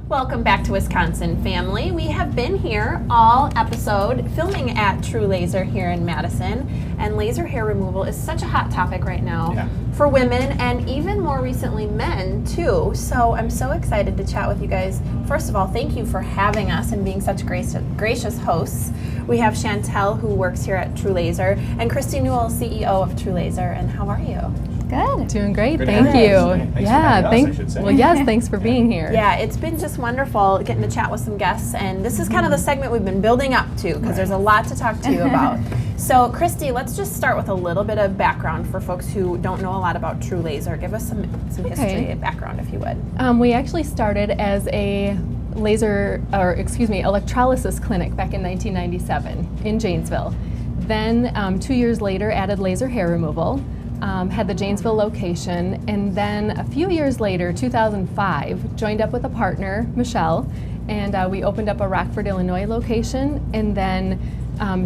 Welcome back to Wisconsin, family. We have been here all episode filming at True Laser here in Madison, and laser hair removal is such a hot topic right now for women and even more recently men too. So I'm so excited to chat with you guys. First of all, thank you for having us and being such gracious hosts. We have Chantel, who works here at True Laser, and Christy Newell, CEO of True Laser. And how are you? Good. Doing great. Good. Thank you. Thanks for having us, I should say. Well, yes, thanks for being here. Yeah, it's been just wonderful getting to chat with some guests, and this is kind of the segment we've been building up to because there's a lot to talk to you about. So, Christy, let's just start with a little bit of background for folks who don't know a lot about True Laser. Give us some history and background, if you would. We actually started as a electrolysis clinic back in 1997 in Janesville. Then 2 years later, added laser hair removal. Had the Janesville location, and then a few years later, 2005, joined up with a partner, Michelle, and we opened up a Rockford, Illinois location, and then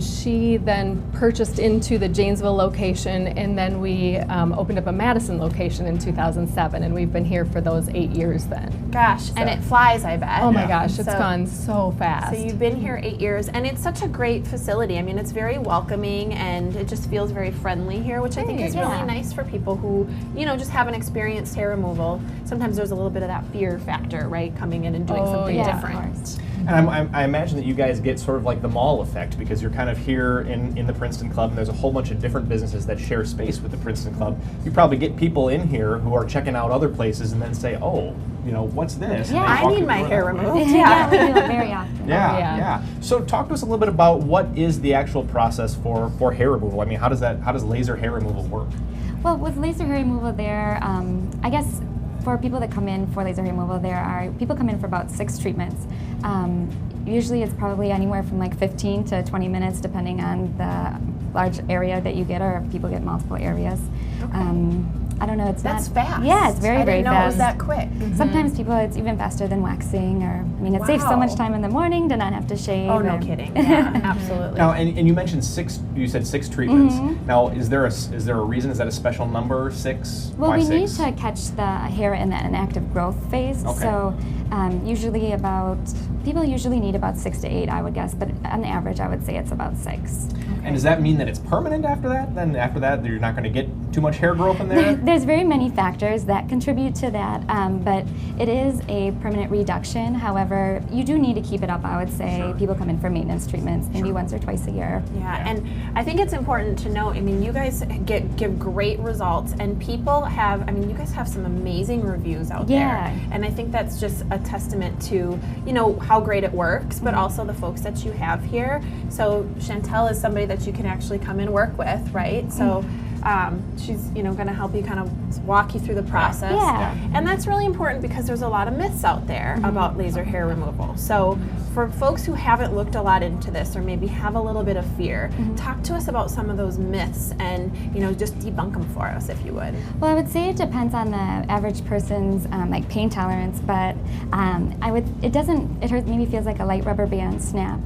she then purchased into the Janesville location, and then we opened up a Madison location in 2007, and we've been here for those 8 years then. Gosh, and it flies, I bet. Oh my gosh, it's gone so fast. So you've been here 8 years, and it's such a great facility. I mean, it's very welcoming, and it just feels very friendly here, which I think is really nice for people who, you know, just haven't experienced hair removal. Sometimes there's a little bit of that fear factor, right, coming in and doing something different. And I imagine that you guys get sort of like the mall effect because you're kind of here in the Princeton Club, and there's a whole bunch of different businesses that share space with the Princeton Club. You probably get people in here who are checking out other places and then say, oh, you know, what's this? Yeah, I need my hair removed. Yeah, we do it very often. Yeah. So talk to us a little bit about what is the actual process for hair removal. I mean, how does laser hair removal work? Well, with laser hair removal I guess for people that come in for laser hair removal, people come in for about 6 treatments. Usually it's probably anywhere from like 15 to 20 minutes depending on the large area that you get, or if people get multiple areas. I don't know, That's fast. Yeah, it's very, very fast. I didn't know it was that quick. Sometimes it's even faster than waxing, or, I mean, it saves so much time in the morning to not have to shave. Oh, no kidding. Yeah, absolutely. Now, and you mentioned you said 6 treatments. Now, is there a reason? Is that a special number, 6? Well, Why we 6? need to catch the hair in an active growth phase. Okay. So people usually need about 6 to 8, I would guess, but on average, I would say it's about 6. And does that mean that it's permanent after that? Then after that, you're not going to get too much hair growth in there? There's very many factors that contribute to that, but it is a permanent reduction. However, you do need to keep it up, I would say. People come in for maintenance treatments, maybe once or twice a year. Yeah, and I think it's important to note, I mean, you guys give great results, and you guys have some amazing reviews out there. And I think that's just a testament to, you know, how great it works, but also the folks that you have here. So Chantel is somebody that you can actually come and work with, right? So she's, you know, going to help you kind of walk you through the process. And that's really important because there's a lot of myths out there about laser hair removal. So for folks who haven't looked a lot into this or maybe have a little bit of fear, talk to us about some of those myths and, you know, just debunk them for us, if you would. Well, I would say it depends on the average person's like pain tolerance, but it hurts, maybe feels like a light rubber band snap.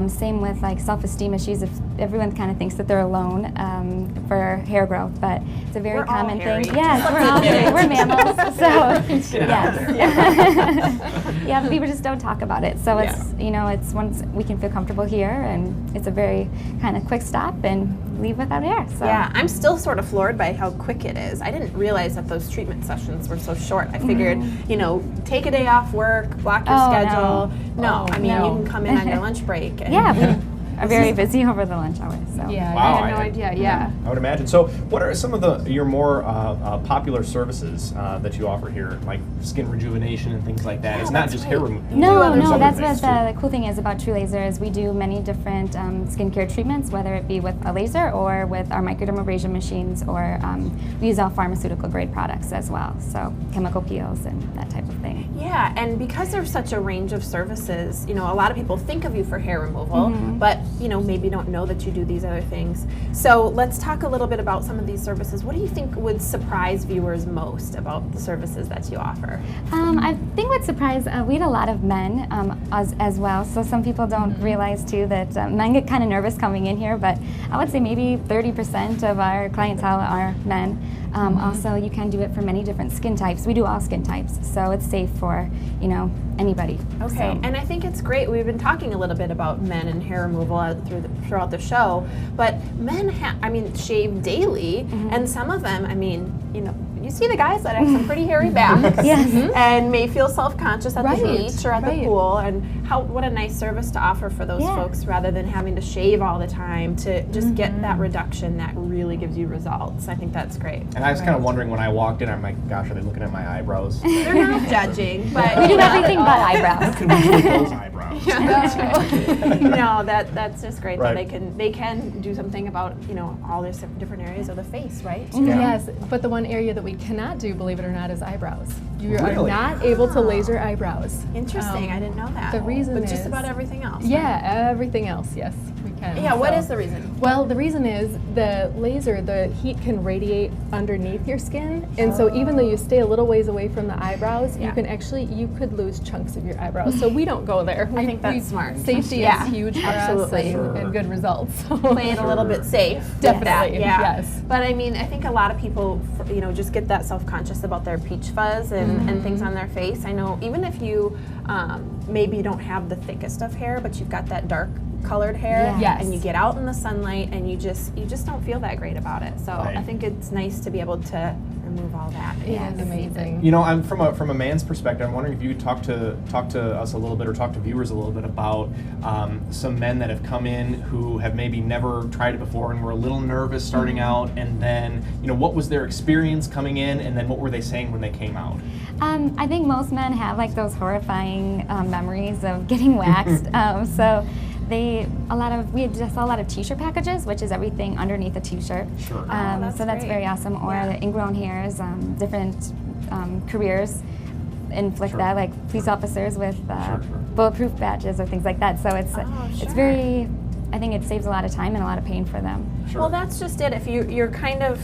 Same with like self-esteem issues. If everyone kind of thinks that they're alone for hair growth, but it's a very common thing. Yes, we're all hairy. We're mammals, so yes. People just don't talk about it. So it's once we can feel comfortable here, and it's a very kind of quick stop and leave without hair. So. Yeah, I'm still sort of floored by how quick it is. I didn't realize that those treatment sessions were so short. I figured, you know, take a day off work, block your schedule. No, I mean, you can come in on your lunch break. And we are very busy over the lunch hours. So. Yeah, wow, I had no idea. Yeah. I would imagine. So, what are some of your more popular services that you offer here, like skin rejuvenation and things like that? It's not just hair removal. No, that's what the cool thing is about True Laser is we do many different skincare treatments, whether it be with a laser or with our microdermabrasion machines, or we use all pharmaceutical grade products as well, so chemical peels and that type of thing. Yeah, and because there's such a range of services, you know, a lot of people think of you for hair removal, but you know, maybe don't know that you do these other things. So let's talk a little bit about some of these services. What do you think would surprise viewers most about the services that you offer? I think what surprised, we had a lot of men as well, so some people don't realize too that men get kind of nervous coming in here, but I would say maybe 30% of our clientele are men. Also, you can do it for many different skin types. We do all skin types, so it's safe for, anybody. Okay, So- and I think it's great. We've been talking a little bit about men and hair removal throughout the show, but men, shave daily, and some of them, you see the guys that have some pretty hairy backs, Yes. and may feel self-conscious at the Right, beach or at the right. pool, and what a nice service to offer for those Yeah. folks, rather than having to shave all the time, to just get that reduction that really gives you results. I think that's great. And I was kind of wondering when I walked in, I'm like, gosh, are they looking at my eyebrows? They're not judging, but We do everything but eyebrows. Could we do with those eyebrows? No, that's just great Right. that they can do something about all these different areas of the face, right? Yeah. Yes, but the one area that we cannot do, believe it or not, is eyebrows. You are Really? not able to laser eyebrows. Interesting. I didn't know that. The reason but is just about everything else. right? Yeah, everything else, yes, we can. Yeah. What So- is the reason? Well, the reason is the laser, the heat can radiate underneath your skin, and so even though you stay a little ways away from the eyebrows, Yeah. you could lose chunks of your eyebrows. So we don't go there. I think that's smart. Safety Yeah, is huge for absolutely. us and good results. Play it a little bit safe. with Definitely, that, yeah. yes. But I think a lot of people, just get that self-conscious about their peach fuzz and things on their face. I know even if you maybe don't have the thickest of hair, but you've got that dark colored hair, Yeah. Yes. and you get out in the sunlight and you just don't feel that great about it. So Right. I think it's nice to be able to remove all that. It is amazing. You know, I'm from a man's perspective. I'm wondering if you could talk to us a little bit, or talk to viewers a little bit about some men that have come in who have maybe never tried it before and were a little nervous starting out, and then what was their experience coming in, and then what were they saying when they came out? I think most men have like those horrifying memories of getting waxed. So we just saw a lot of t-shirt packages, which is everything underneath a t-shirt. Sure. that's So that's great. very awesome. Or Yeah. the ingrown hairs, different careers inflict Sure. that, like police officers with Sure. bulletproof badges or things like that. So it's sure. very, I think it saves a lot of time and a lot of pain for them. Sure. Well, that's just it. If you're kind of,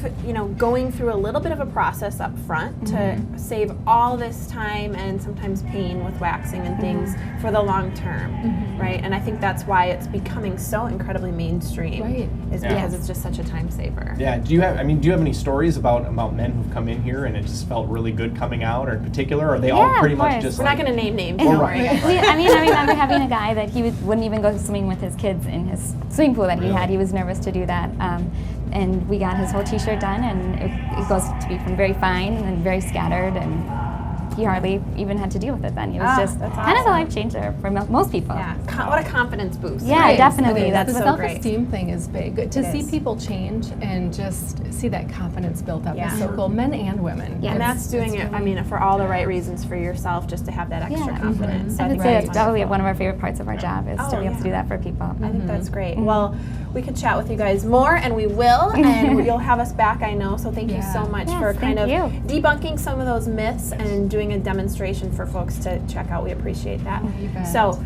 going through a little bit of a process up front to save all this time and sometimes pain with waxing and things for the long term, right? And I think that's why it's becoming so incredibly mainstream, Right. is Yeah. because it's just such a time saver. Yeah. Do you have any stories about men who've come in here and it just felt really good coming out, or in particular, or are they all Yeah, pretty of much course. just We're like, not going to name names. Oh, don't right. worry. I remember having a guy that wouldn't even go swimming with his kids in his swimming pool that he Really? had. He was nervous to do that. And we got his whole t-shirt done, and it goes to be from very fine and very scattered, and he hardly even had to deal with it then. It was just that's kind of a awesome. life changer for most people. Yeah. What a confidence boost. Yeah, right? definitely. It is. That's the so great. self-esteem thing is big. To It see is. people change and just see that confidence built up Yeah. is so cool, men and women. Yeah. And It's- that's doing it's it, really- for all the right reasons for yourself, just to have that extra Yeah. confidence. So I I would think say that's it's probably wonderful. one of our favorite parts of our job is to Oh, be able yeah. to do that for people. I think that's great. Well, we could chat with you guys more, and we will, and you'll have us back, I know. So thank you Yeah. so much Yes, for kind of thank debunking some of those myths and doing a demonstration for folks to check out. We appreciate that. You bet. So,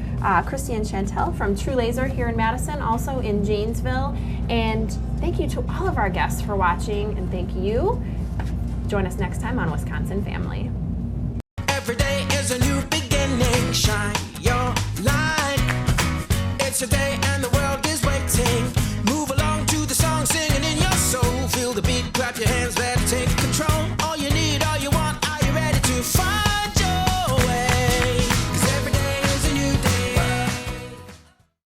Christy and Chantel from True Laser here in Madison, also in Janesville. And thank you to all of our guests for watching, and thank you. Join us next time on Wisconsin Family. Every day is a new beginning. Shine your light. It's a day and the world